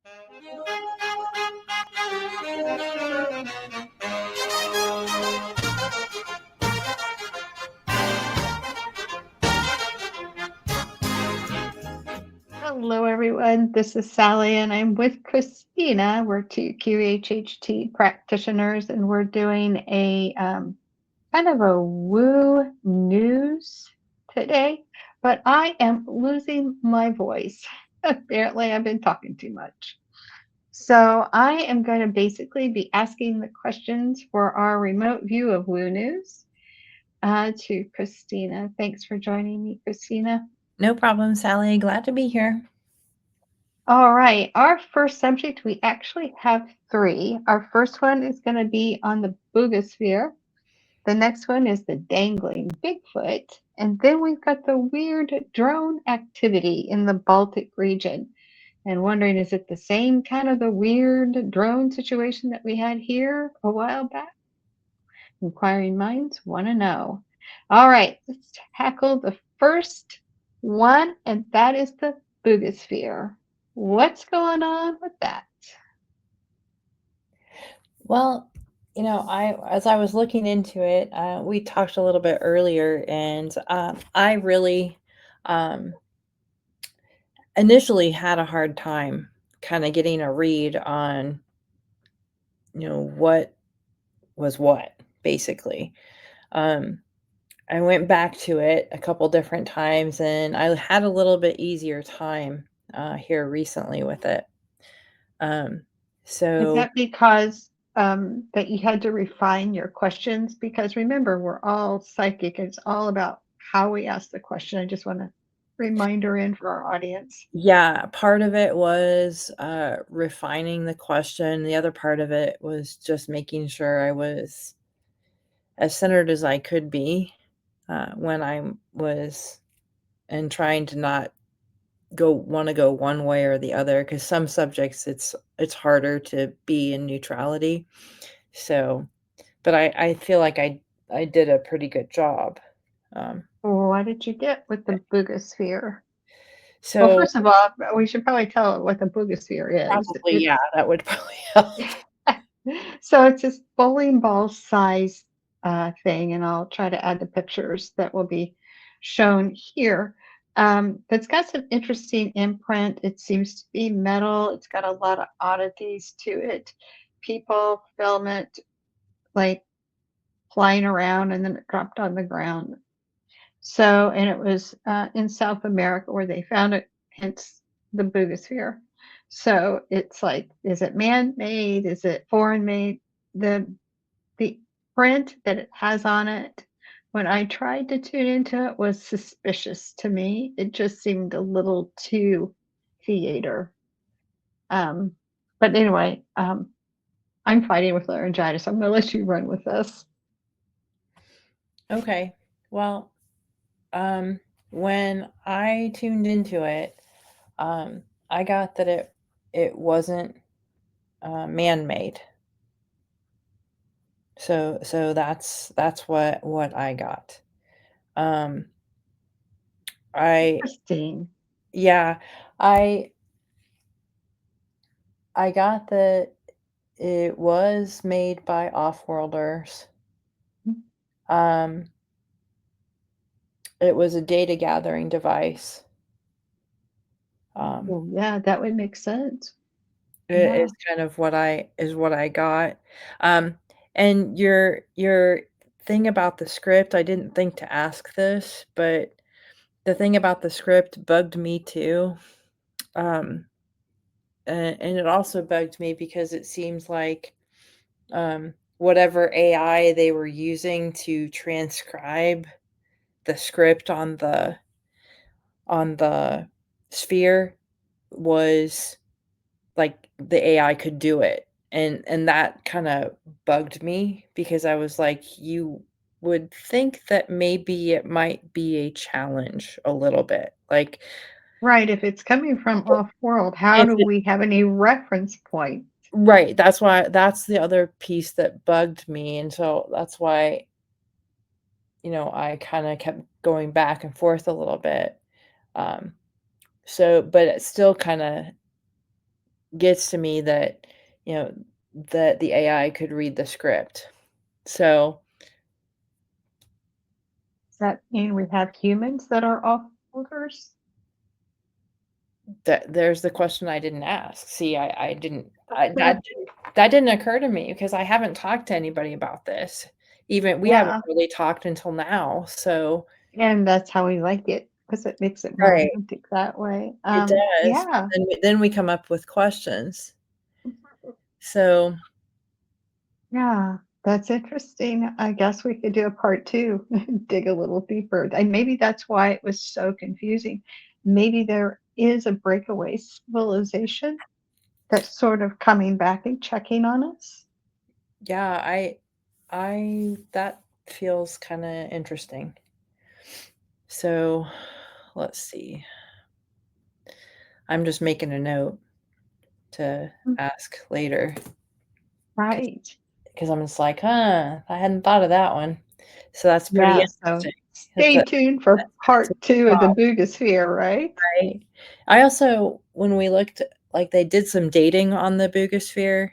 Hello, everyone. This is Sally, and I'm with Christina. We're two QHHT practitioners, and we're doing a kind of a woo news today. But I am losing my voice. Apparently, I've been talking too much. So I am going to basically be asking the questions for our remote view of woo news to Christina. Thanks for joining me, Christina. No problem, Sally. Glad to be here. All right, our first subject, we actually have three. Our first one is going to be on the Buga. The next one is the Dangling Bigfoot. And then we've got the weird drone activity in the Baltic region. And wondering, is it the same kind of the weird drone situation that we had here a while back? Inquiring minds want to know. All right, let's tackle the first one, and that is the Buga. What's going on with that? Well, as I was looking into it, we talked a little bit earlier, and I really initially had a hard time kind of getting a read on, what was what, basically. I went back to it a couple different times, and I had a little bit easier time here recently with it. Is that because that you had to refine your questions? Because remember, we're all psychic. It's all about how we ask the question. I just want to reminder in for our audience. Yeah, part of it was refining the question. The other part of it was just making sure I was as centered as I could be when I was, and trying to not want to go one way or the other, because some subjects it's harder to be in neutrality. So, but I feel like I did a pretty good job. What did you get with the Buga? Well, So first of all, we should probably tell what the Buga is. probably, yeah, that would probably help. So it's this bowling ball size thing, and I'll try to add the pictures that will be shown here. It's got some interesting imprint. It seems to be metal. It's got a lot of oddities to it. People film it like flying around, and then it dropped on the ground. So, and it was in South America where they found it, hence the Buga. So it's like, is it man-made? Is it foreign-made? The print that it has on it, when I tried to tune into it, was suspicious to me. It just seemed a little too theater. But anyway, I'm fighting with laryngitis. I'm going to let you run with this. Okay. Well, when I tuned into it, I got that it wasn't man-made. So that's what I got. Interesting. Yeah, I got that it was made by off-worlders. It was a data gathering device. Well, yeah, that would make sense. Is kind of what I got. And your thing about the script, I didn't think to ask this, but the thing about the script bugged me too. And it also bugged me because it seems like whatever AI they were using to transcribe the script on the sphere was like the AI could do it. And that kind of bugged me, because I was like, you would think that maybe it might be a challenge a little bit. Like, Right. If it's coming from off-world, how do we have any reference point? Right. That's the other piece that bugged me. And so that's why, I kind of kept going back and forth a little bit. But it still kind of gets to me that, you know, that the AI could read the script. So Does that mean we have humans that are off holders? there's the question I didn't ask. See, I didn't that didn't occur to me because I haven't talked to anybody about this. Even we haven't Yeah, really talked until now. So and that's how we like it because it makes it more right, authentic that way. it does. Yeah. Then we come up with questions. So Yeah, that's interesting. I guess we could do a part two, dig a little deeper. And maybe that's why it was so confusing. Maybe there is a breakaway civilization that's sort of coming back and checking on us. yeah, I that feels kind of interesting. So let's see. I'm just making a note to Mm, ask later right. because I'm just like, huh, I hadn't thought of that one. So that's pretty Yeah. So interesting. That's stay tuned for that's a part two of the thought, Bugasphere, right? right? I also, when we looked, like they did some dating on the Bugosphere,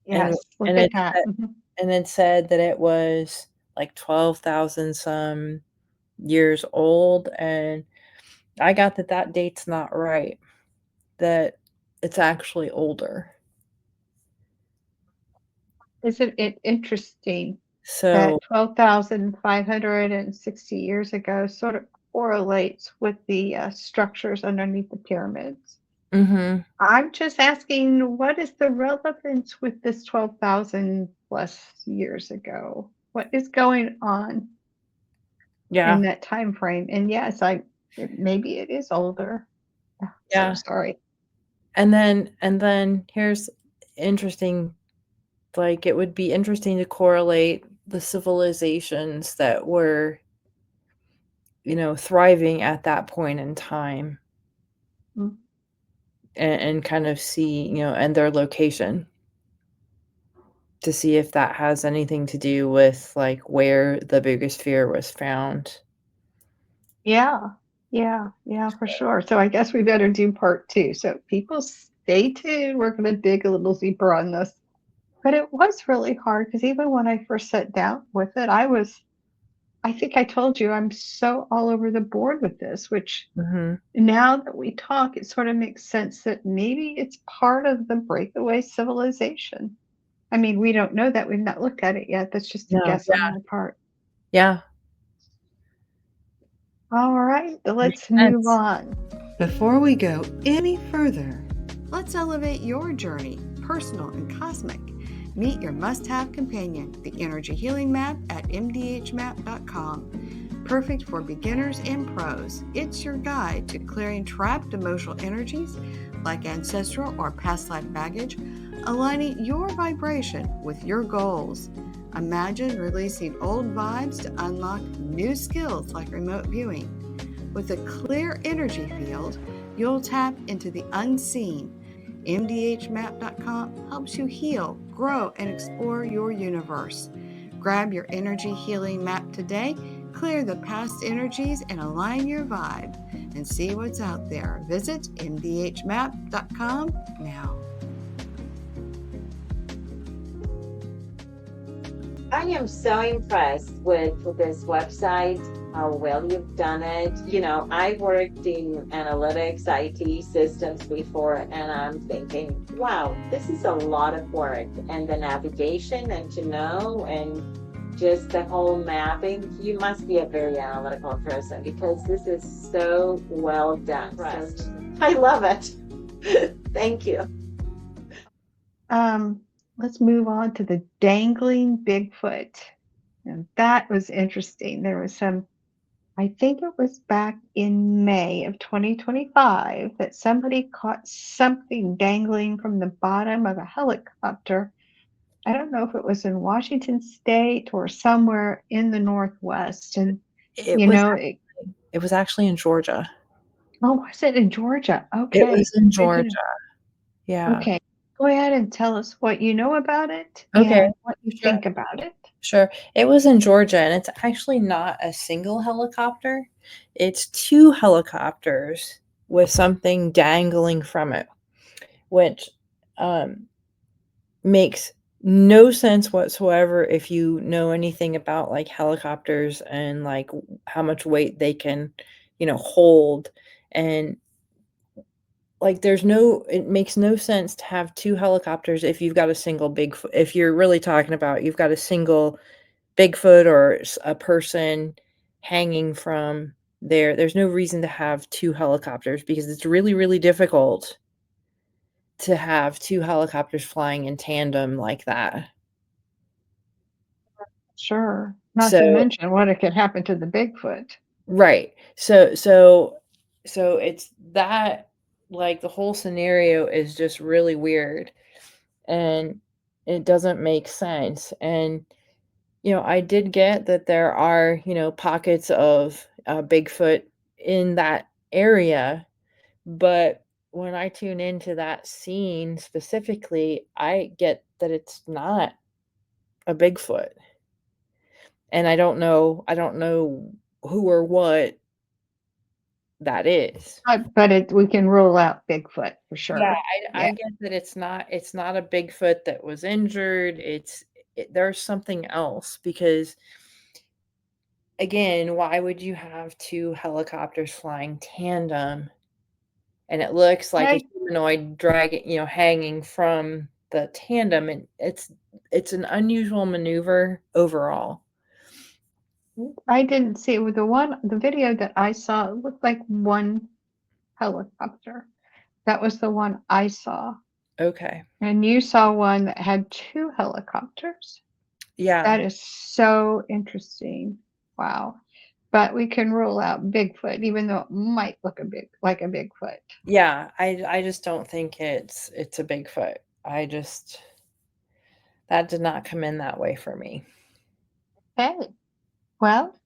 and Yes. Look and at that. Mhm. it said that it was like 12,000 some years old, and I got that that date's not right. That it's actually older. Isn't it interesting So, that 12,560 years ago sort of correlates with the structures underneath the pyramids. mhm, I'm just asking, what is the relevance with this 12,000 plus years ago? What is going on in yeah, that time frame? And yes, maybe it is older. So yeah. sorry. And then here's interesting, like, it would be interesting to correlate the civilizations that were, thriving at that point in time, Mm. and kind of see, and their location to see if that has anything to do with, like, where the biggest fear was found. Yeah, yeah, for sure. So I guess we better do part two. So people stay tuned. We're going to dig a little deeper on this. But it was really hard because even when I first sat down with it, I think I told you I'm so all over the board with this, which Mhm. now that we talk, it sort of makes sense that maybe it's part of the breakaway civilization. I mean, we don't know that. We've not looked at it yet. That's just a No, guess on yeah, my part. yeah, All right, makes let's move sense. on. Before we go any further, let's elevate your journey, personal and cosmic. Meet your must have companion, the Energy Healing Map at mdhmap.com. Perfect for beginners and pros. It's your guide to clearing trapped emotional energies like ancestral or past life baggage, aligning your vibration with your goals. Imagine releasing old vibes to unlock new skills like remote viewing. With a clear energy field, you'll tap into the unseen. MDHmap.com helps you heal, grow, and explore your universe. Grab your energy healing map today, clear the past energies, and align your vibe. And see what's out there. Visit MDHmap.com now. I am so impressed with this website, how well you've done it. I've worked in analytics, IT systems before, and I'm thinking, wow, this is a lot of work. And the navigation and and just the whole mapping, you must be a very analytical person because this is so well done. I love it. Thank you. Um, let's move on to the dangling Bigfoot. And that was interesting. There was I think it was back in May of 2025 that somebody caught something dangling from the bottom of a helicopter. I don't know if it was in Washington State or somewhere in the Northwest. And, It you was know, it was actually in Georgia. oh, was it in Georgia? It was Okay. in Good to know. Georgia. Yeah. Okay. Go ahead and tell us what you know about it Okay. and what you Sure. think about it. Sure. It was in Georgia, and it's actually not a single helicopter. It's 2 helicopters with something dangling from it, which makes no sense whatsoever if you know anything about like helicopters and like how much weight they can, hold. And like it makes no sense to have two helicopters if you've got a single Bigfoot. If you're really talking about you've got a single Bigfoot or a person hanging from there's no reason to have two helicopters because it's really, really difficult to have two helicopters flying in tandem like that. Sure. Not to So, mention what it could happen to the Bigfoot. right. So it's that, like, the whole scenario is just really weird and it doesn't make sense. And I did get that there are, pockets of Bigfoot in that area, but when I tune into that scene specifically, I get that it's not a Bigfoot. And I don't know who or what that is. But we can rule out Bigfoot for Yeah, sure. I Yeah. get that it's not a Bigfoot that was injured. There's something else because again, why would you have two helicopters flying tandem and it looks like a humanoid dragging, hanging from the tandem, and it's an unusual maneuver overall. I didn't see it with the video that I saw. It looked like one helicopter. That was the one I saw. Okay. And you saw one that had two helicopters. Yeah. That is so interesting. Wow. But we can rule out Bigfoot, even though it might look like a Bigfoot. Yeah, I just don't think it's a Bigfoot. That did not come in that way for me. Okay. Well,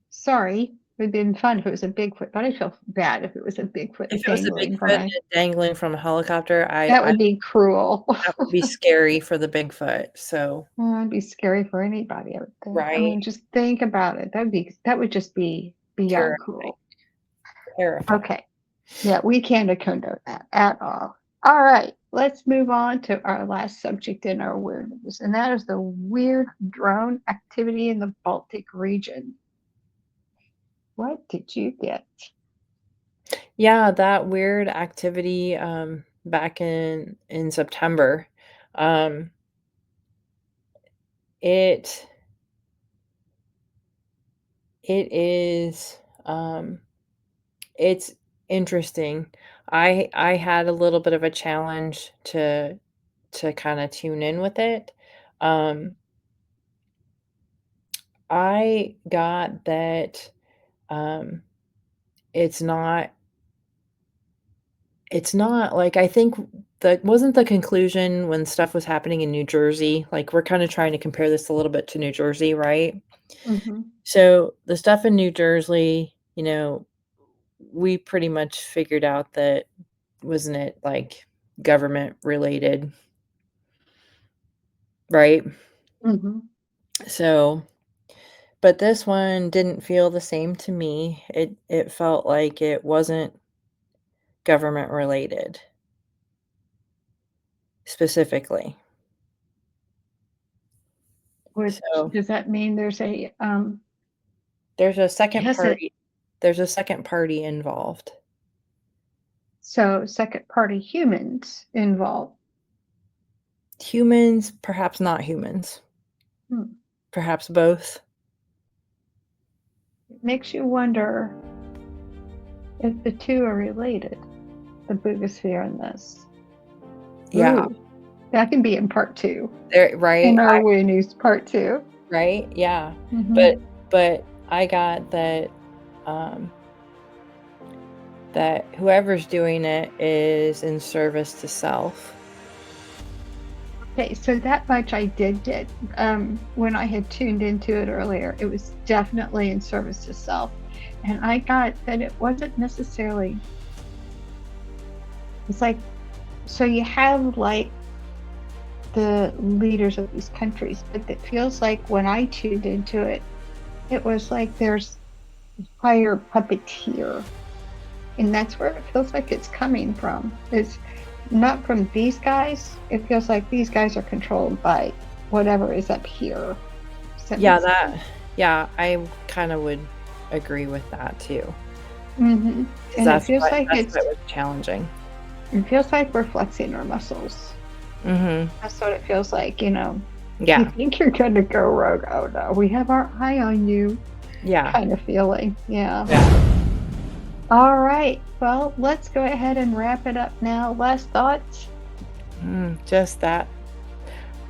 sorry. It would have been fun if it was a Bigfoot, but I feel bad if it was a Bigfoot If it was a Bigfoot dangling from a helicopter, that would be cruel. That would be scary for the Bigfoot. So It'd be scary for anybody, I would think. I right, mean, just think about it. That would just be beyond cruel. terrifying. Okay. Yeah, we can't condone that at all. All right, let's move on to our last subject in our weird news, and that is the weird drone activity in the Baltic region. What did you get? Yeah, that weird activity back in September. It is it's interesting. I had a little bit of a challenge to kind of tune in with it. I got that it's not like, I think that wasn't the conclusion when stuff was happening in New Jersey. Like, we're kind of trying to compare this a little bit to New Jersey, right? Mm-hmm. So the stuff in New Jersey, we pretty much figured out that wasn't it like government related, right? Mm-hmm. So, but this one didn't feel the same to me. It felt like it wasn't government related specifically. Does that mean there's a second party? There's a second party involved. So second party humans involved. Humans, perhaps not humans. Perhaps both. It makes you wonder if the two are related, the Buga and this. Yeah. Ooh, that can be in part 2. Right. In our weird news part 2. Right. Yeah. Mm-hmm. But I got that that whoever's doing it is in service to self. Okay, so that much I did get when I had tuned into it earlier. It was definitely in service to self. And I got that it wasn't necessarily, it's like, so you have like the leaders of these countries, but it feels like when I tuned into it, it was like there's a higher puppeteer. And that's where it feels like it's coming from. Is not from these guys. It feels like these guys are controlled by whatever is up here. Yeah, I kind of would agree with that too. Mm-hmm. 'Cause And it feels like that's what was challenging. it feels like we're flexing our muscles. Mm-hmm. That's what it feels like, you know. You Yeah, think you're gonna go rogue. Oh no, we have our eye on you yeah. kind of feeling. Yeah. All right. Well, let's go ahead and wrap it up now. Last thoughts? Just that.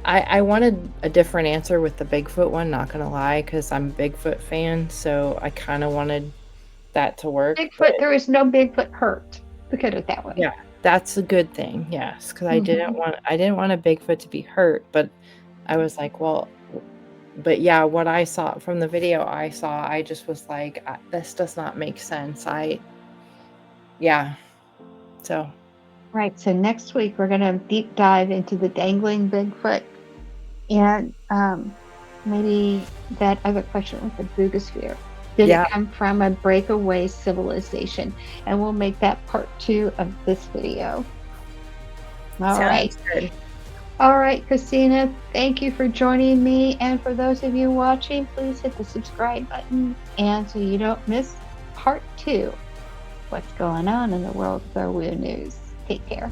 I wanted a different answer with the Bigfoot one, not gonna lie, because I'm a Bigfoot fan, so I kind of wanted that to work. Bigfoot, there is no Bigfoot hurt. Look at it that way. Yeah, that's a good thing. Yes, because I didn't Mhm. want a Bigfoot to be hurt, but I was like, well, but yeah, what I saw from the video I saw, I just was like, this does not make sense. Yeah, so Right. So next week we're going to deep dive into the dangling Bigfoot and maybe that other question with the Buga. Did yeah, it come from a breakaway civilization? And we'll make that part 2 of this video. All right. sounds good. All right, Christina, thank you for joining me. And for those of you watching, please hit the subscribe button. And so you don't miss part 2, what's going on in the world of the Woo News. Take care.